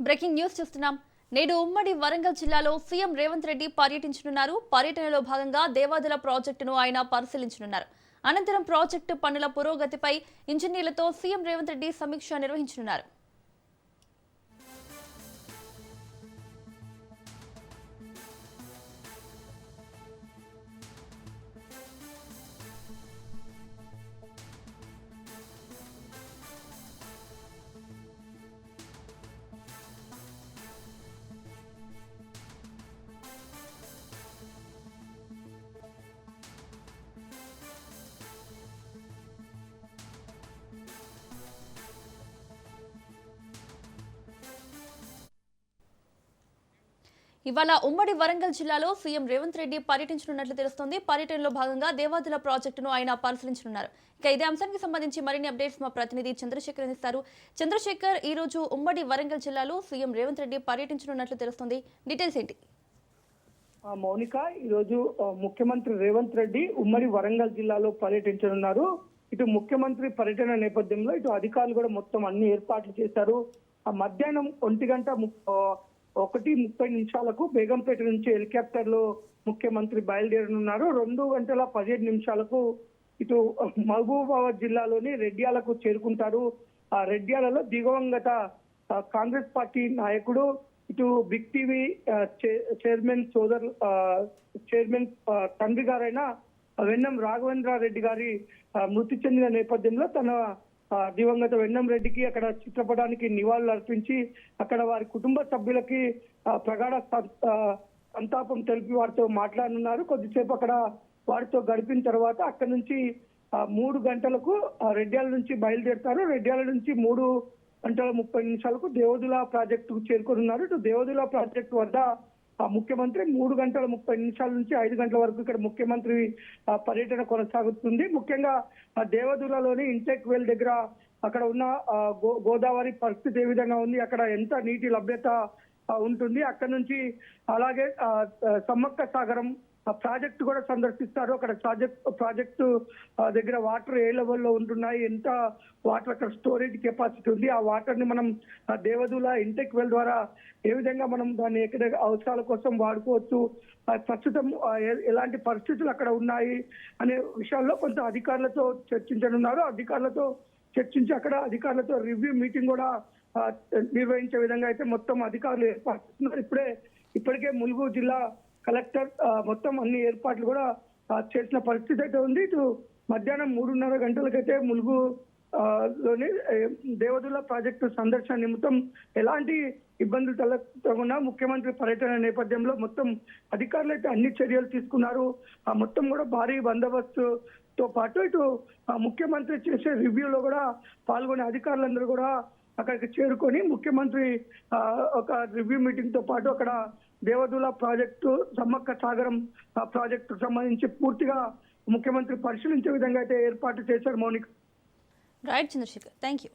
Breaking news చూస్తున్నాం. నేడు ఉమ్మడి వరంగల్ జిల్లాలో సీఎం రేవంత్ రెడ్డి పర్యటించనున్నారు. పర్యటనలో భాగంగా దేవాదుల ప్రాజెక్టును ఆయన పరిశీలించనున్నారు. అనంతరం ప్రాజెక్టు పనుల పురోగతిపై ఇంజనీర్లతో సీఎం రేవంత్ రెడ్డి సమీక్ష నిర్వహించనున్నారు. ఇవాళ ఉమ్మడి వరంగల్ జిల్లాలో సీఎం రేవంత్ రెడ్డి పర్యటించనున్నట్లు తెలుస్తోంది. పర్యటనలో భాగంగా దేవాదుల ప్రాజెక్టును ఆయన పరిశీలించనున్నారు. ఇక ఇదే అంశానికి సంబంధించి మరిన్ని అప్డేట్స్ మా ప్రతినిధి చంద్రశేఖర్ అందిస్తారు. చంద్రశేఖర్, ఈ రోజు ఉమ్మడి వరంగల్ జిల్లాలో సీఎం రేవంత్ రెడ్డి పర్యటించనున్నట్లు తెలుస్తోంది. డీటెయిల్స్ ఏంటి? మౌనిక, ఈరోజు ముఖ్యమంత్రి రేవంత్ రెడ్డి ఉమ్మడి వరంగల్ జిల్లాలో పర్యటించనున్నారు. ఇటు ముఖ్యమంత్రి పర్యటన నేపథ్యంలో ఇటు అధికారులు కూడా మొత్తం అన్ని ఏర్పాట్లు చేశారు. మధ్యాహ్నం 1:30 బేగంపేట నుంచి హెలికాప్టర్ లో ముఖ్యమంత్రి బయలుదేరనున్నారు. 2:15 ఇటు మహబూబాబాద్ జిల్లాలోని రెడ్యాలకు చేరుకుంటారు. ఆ రెడ్యాలలో దివంగత కాంగ్రెస్ పార్టీ నాయకుడు, ఇటు బిగ్ టీవీ చైర్మన్ తండ్రి గారైన వెన్నం రాఘవేంద్రారెడ్డి గారి మృతి చెందిన నేపథ్యంలో తన దివంగత వెన్నం రెడ్డికి అక్కడ చిత్రపటానికి నివాళులు అర్పించి అక్కడ వారి కుటుంబ సభ్యులకి ప్రగాఢ సంతాపం తెలిపి వారితో మాట్లాడనున్నారు. కొద్దిసేపు అక్కడ వారితో గడిపిన తర్వాత అక్కడ నుంచి 3 గంటలకు రెడ్యాల నుంచి బయలుదేరుతారు. రెడ్యాల నుంచి 3:30 దేవదుల ప్రాజెక్టుకు చేరుకోనున్నారు. ఇటు దేవదుల ప్రాజెక్టు వద్ద ముఖ్యమంత్రి 3:30 నుంచి 5 గంటల వరకు ఇక్కడ ముఖ్యమంత్రి పర్యటన కొనసాగుతుంది. ముఖ్యంగా దేవదులలోని ఇంటెక్ వెల్ దగ్గర అక్కడ ఉన్న గోదావరి పరిస్థితి ఏ విధంగా ఉంది, అక్కడ ఎంత నీటి లభ్యత ఉంటుంది, అక్కడ నుంచి అలాగే సమ్మక్క సాగరం ప్రాజెక్టు కూడా సందర్శిస్తారు. అక్కడ ప్రాజెక్టు దగ్గర వాటర్ ఏ లెవెల్లో ఉంటున్నాయి, ఎంత వాటర్ అక్కడ స్టోరేజ్ కెపాసిటీ ఉంది, ఆ వాటర్ ని మనం దేవదుల ఇంటెక్ వెల్ ద్వారా ఏ విధంగా మనం దాన్ని ఎక్కడ అవసరాల కోసం వాడుకోవచ్చు, ప్రస్తుతం ఎలాంటి పరిస్థితులు అక్కడ ఉన్నాయి అనే విషయాల్లో కొంత అధికారులతో చర్చించనున్నారు. అధికారులతో చర్చించి అక్కడ అధికారులతో రివ్యూ మీటింగ్ కూడా నిర్వహించే విధంగా అయితే మొత్తం అధికారులు ఏర్పాటు చేస్తున్నారు. ఇప్పటికే ములుగు జిల్లా కలెక్టర్ మొత్తం అన్ని ఏర్పాట్లు కూడా చేసిన పరిస్థితి అయితే ఉంది. ఇటు మధ్యాహ్నం 3:30 గంటలకైతే ములుగు లోని దేవదుల ప్రాజెక్టు సందర్శన నిమిత్తం ఎలాంటి ఇబ్బందులు తలెత్తకుండా ముఖ్యమంత్రి పర్యటన నేపథ్యంలో మొత్తం అధికారులు అయితే అన్ని చర్యలు తీసుకున్నారు. మొత్తం కూడా భారీ బందోబస్తుతో పాటు ఇటు ముఖ్యమంత్రి చేసే రివ్యూలో కూడా పాల్గొనే అధికారులందరూ కూడా అక్కడికి చేరుకొని ముఖ్యమంత్రి ఒక రివ్యూ మీటింగ్ తో పాటు అక్కడ దేవదుల ప్రాజెక్టు, సమ్మక్క సాగరం ప్రాజెక్టు సంబంధించి పూర్తిగా ముఖ్యమంత్రి పరిశీలించే విధంగా అయితే ఏర్పాటు చేశారు. Mounika. Right Chandrashekar, thank you.